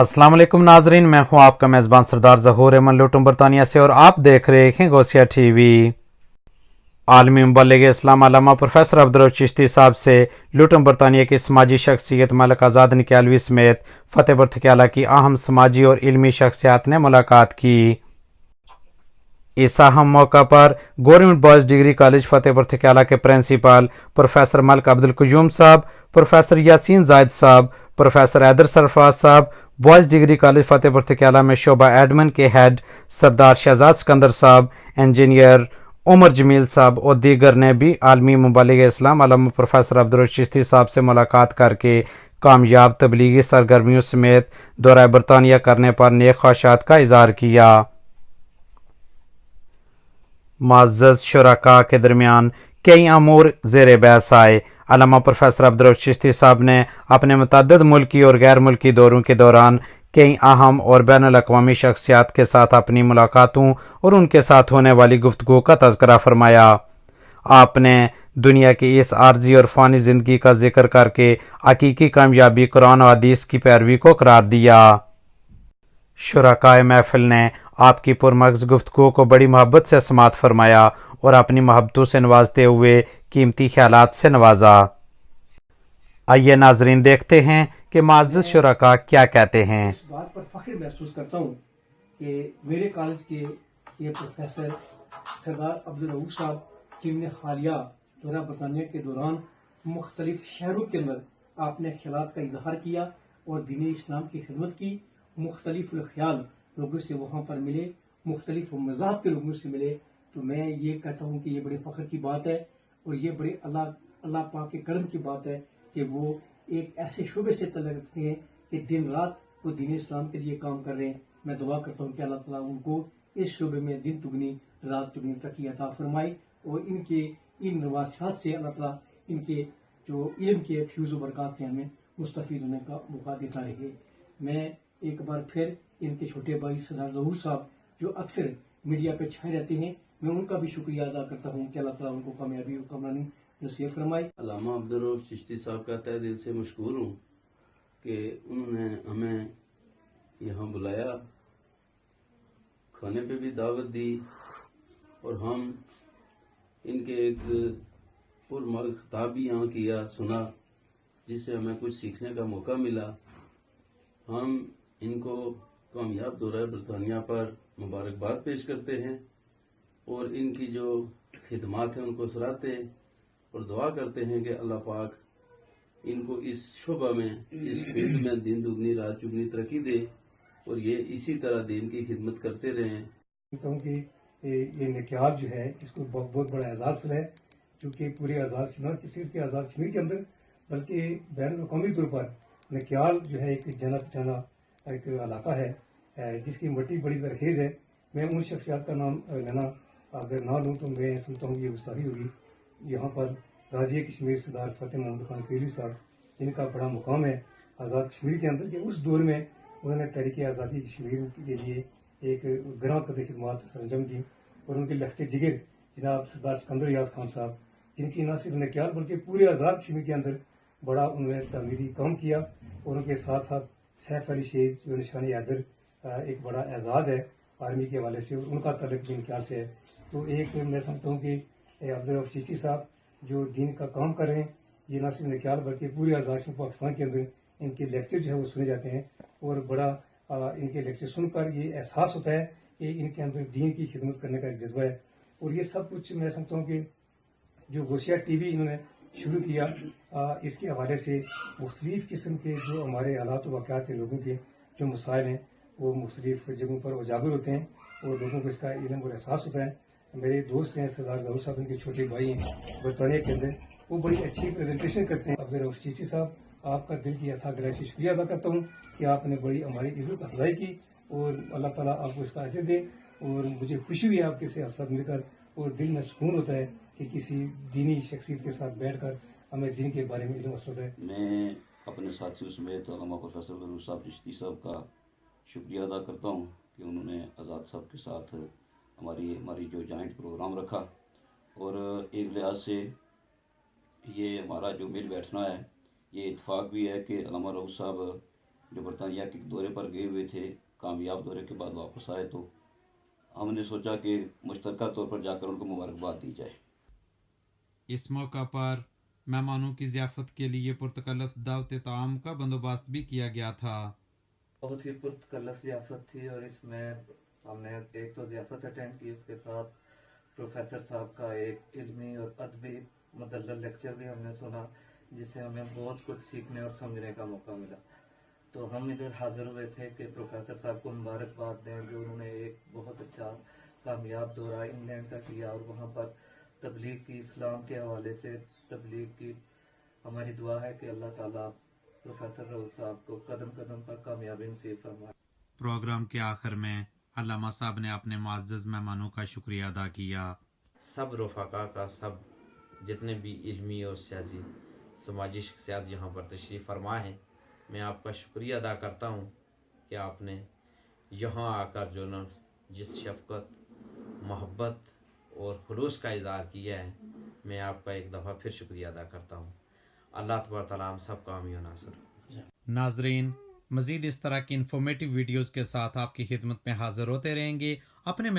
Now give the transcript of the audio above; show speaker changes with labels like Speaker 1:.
Speaker 1: अस्सलाम वालेकुम नाजरीन, मैं हूं आपका मेज़बान सरदार ज़हूर अहमद लुटुम बरतानिया से और आप देख रहे हैं गौसिया टीवी। आलमी मुबल्लिग इस्लाम अल्लामा प्रोफेसर अब्दुल चिश्ती साहब से लुटुम बरतानिया की समाजी शख्सियत मलक आज़ाद निकालवी समेत फतेहपुर थक्याला की अहम समाजी और इल्मी शख्सियात ने मुलाकात की। इस अहम मौका पर government boys degree college Fatehpur Thakyala के प्रिंसिपल प्रोफेसर मलिक अब्दुल कुयूम साहब, प्रोफेसर यासीन जायद साहब, प्रोफेसर हैदर सरफराज साहब, boys degree college Fatehpur Thakyala में शोबा एडमिन के हेड सरदार शहजाद सिकंदर साहब, इंजीनियर उमर जमील साहब और दीगर ने भी आलमी मुबल्लिग इस्लाम अल्लामा प्रोफेसर अब्दुल चिश्ती साहब से मुलाकात करके कामयाब तबलीगी सरगर्मियों समेत दौरा बरतानिया करने पर नेक ख्वाहिशात का इजहार किया। मुअज़्ज़ज़ शुरका के दरमियान कई अमूर ज़ेर बहस आए। अल्लामा प्रोफेसर अब्दुल चिश्ती साहब ने अपने मुतअद्दिद मुल्की और गैर मुल्की दौरों के दौरान कई अहम और बैनुल अक़वामी शख्सियात के साथ अपनी मुलाकातों और उनके साथ होने वाली गुफ्तगू का तज़किरा फरमाया। आपने दुनिया की इस आर्जी और फ़ानी ज़िंदगी का जिक्र करके हकीकी कामयाबी कुरान और हदीस की पैरवी को करार दिया। शुरकाए महफिल ने आपकी पुरमग़ज़ गुफ्तगू को बड़ी मोहब्बत से समात फरमाया और अपनी मोहब्बतों से नवाजते हुए कीमती ख्यालात से नवाजा। आइए नाजरीन देखते हैं कि मुअज़्ज़ज़ शुरका क्या कहते हैं।
Speaker 2: इस बात पर फख्र महसूस करता हूँ कि मेरे कॉलेज के ये प्रोफेसर सरदार अब्दुल रऊफ साहब जिनने हालिया दौरा बरतानिया के दौरान मुख्तलिफ शहरों के अंदर आपने ख्यालात का इजहार किया और दीन इस्लाम की खिदमत की। मुख्तलिफ ख्याल लोगों से वहाँ पर मिले, मुख्तलिफ मज़ाहब के लोगों से मिले। तो मैं ये कहता हूँ कि ये बड़े फ़ख्र की बात है और ये बड़े अल्लाह पाक के करम की बात है कि वो एक ऐसे शोबे से तल्लुक़ रखते हैं कि दिन रात वो दीन इस्लाम के लिए काम कर रहे हैं। मैं दुआ करता हूँ कि अल्लाह ताला उनको इस शोबे में दिन तुगनी रात तुगनी तरक्की अता फरमाए और इनके इन नवासात से अल्लाह ताला इनके जो इल्म के फ्यूज़ बरक़ात से हमें मुस्तफ़ीद होने का मौका देता रहे। मैं एक बार फिर इनके छोटे भाई सरदार ज़हूर साहब जो अक्सर मीडिया पे छाए रहते हैं, मैं उनका भी शुक्रिया अदा करता हूँ कि अल्लाह ताला उनको कामयाबी और कामरानी नसीब फरमाए।
Speaker 3: अल्लामा अब्दुल चिश्ती साहब का तहे दिल से मशकूर हूँ कि उन्होंने हमें यहाँ बुलाया, खाने पे भी दावत दी और हम इनके एक पुरमग़ज़ खिताब भी यहाँ किया सुना, जिससे हमें कुछ सीखने का मौका मिला। हम इनको कामयाब दौरा बरतानिया पर मुबारकबाद पेश करते हैं और इनकी जो खिदमात हैं उनको सराहते हैं और दुआ करते हैं कि अल्लाह पाक इनको इस शुबा में, इस फील्ड में दिन दुगनी रात चुगनी तरक्की दे और ये इसी तरह दीन की खिदमत करते रहें।
Speaker 2: कहता हूँ कि ये निकाल जो है इसको बहुत बड़ा एजाज़ है, क्योंकि पूरे आज़ाद शुमार की सिर्फ आज़ाद कश्मीर के अंदर बल्कि बैन अवी तौर पर निकाल जो है एक जाना पहचाना एक इलाका है जिसकी मिट्टी बड़ी जरखेज़ है। मैं उन शख्सियात का नाम लेना अगर ना लूँ तो मैं समझता हूँ ये गुस्ताखी होगी। यहाँ पर गाजी कश्मीर सरदार फतेह मोहम्मद खान खीरी साहब, इनका बड़ा मुकाम है आज़ाद कश्मीर के अंदर कि उस दौर में उन्होंने तहरीक आज़ादी कश्मीर के लिए एक ग्रां कदर खिदमात सरंजाम दी और उनके लखते जिगर जनाब सरदार सिकंदर याद खान साहब, जिनकी न सिर्फ निकाल बल्कि पूरे आज़ाद कश्मीर के अंदर बड़ा उन्होंने तमीरी काम किया और उनके साथ साथ सैफ अली शेख जो निशानी हैदर एक बड़ा एजाज़ है आर्मी के हवाले से और उनका तल्लुक़ भी निकाल से है। तो एक मैं समझता हूँ कि अब्दुल चिश्ती साहब जो दीन का काम कर रहे हैं, ये न सिर्फ निकाल बल्कि पूरे आज़ाद पाकिस्तान के अंदर इनके लेक्चर जो है वो सुने जाते हैं और बड़ा इनके लेक्चर सुनकर ये एहसास होता है कि इनके अंदर दीन की खिदमत करने का एक जज्बा है। और ये सब कुछ मैं समझता हूँ कि जो गौसिया टीवी इन्होंने शुरू किया, इसके हवाले से मुख्तलिफ़ किस्म के जो हमारे हालात वाक़यात हैं, लोगों के जो मसाइल हैं वो मुख्तलिफ़ जगहों पर उजागर होते हैं और लोगों को इसका इल्म और एहसास होता है। मेरे दोस्त हैं सरदार ज़हूर साहब, इनके छोटे भाई हैं बरतानिया के अंदर, वो बड़ी अच्छी प्रेजेंटेशन करते हैं। अब्दुल चिश्ती साहब, आपका दिल की यथा गहराई से शुक्रिया अदा करता हूँ कि आपने बड़ी हमारी इज़्ज़त अफजाई की और अल्लाह ताला आपको इसका अजर दे। और मुझे खुशी हुई आपके साथ मिलकर और दिल में सुकून होता है कि किसी दीनी शख्सियत के साथ बैठकर हमें दीन के बारे में इल्म हासिल है।
Speaker 3: मैं अपने साथियों समेत अल्लामा प्रोफेसर अब्दुल साहब चिश्ती साहब का शुक्रिया अदा करता हूँ कि उन्होंने आज़ाद साहब के साथ हमारी जो जॉइंट प्रोग्राम रखा और एक लिहाज से ये हमारा जो मिल बैठना है, ये इत्तेफाक भी है कि अल्लामा रऊफ साहब
Speaker 4: جو برطانیہ کے دورے پر گئے ہوئے تھے، کامیاب دورے کے بعد واپس آئے تو ہم نے سوچا کہ مشترکہ طور پر جا کر ان کو مبارکباد دی جائے۔
Speaker 1: اس موقع پر مہمانوں کی ضیافت کے لیے پرتکلف دعوت طعام کا بندوبست بھی کیا گیا تھا۔
Speaker 5: بہت ہی پرتکلف ضیافت تھی، اور اس میں ہم نے ایک تو ضیافت اٹینڈ کی، اس کے ساتھ پروفیسر صاحب کا ایک علمی اور ادبی مدلل لیکچر بھی ہم نے سنا، جس سے ہمیں بہت کچھ سیکھنے اور سمجھنے کا موقع ملا۔ تو ہم ادھر حاضر ہوئے تھے کہ پروفیسر صاحب کو مبارکباد دیں، جو انہوں نے ایک بہت اچھا کامیاب دورہ انگلینڈ کا کیا، اور وہاں پر تبلیغ کی، اسلام کے حوالے سے تبلیغ کی۔ ہماری دعا ہے کہ اللہ تعالیٰ پروفیسر رؤوف صاحب کو قدم قدم پر کامیابی نصیب فرمائے۔
Speaker 1: پروگرام کے آخر میں علامہ صاحب نے اپنے معزز مہمانوں کا شکریہ ادا کیا۔
Speaker 6: سب رفقا کا، سب جتنے بھی علمی اور سیاسی سماجی شخصیات یہاں پر تشریف فرما ہیں، میں آپ کا شکریہ ادا کرتا ہوں کہ آپ نے یہاں آ کر جو نا جس شفقت، محبت اور خلوص کا اظہار کیا ہے، میں آپ کا ایک دفعہ پھر شکریہ ادا کرتا ہوں۔ اللہ تبارک تعالیٰ ہم سب کا حامی و ناصر۔
Speaker 1: ناظرین، مزید اس طرح کی انفارمیٹیو ویڈیوز کے ساتھ آپ کی خدمت میں حاضر ہوتے رہیں گے۔ اپنے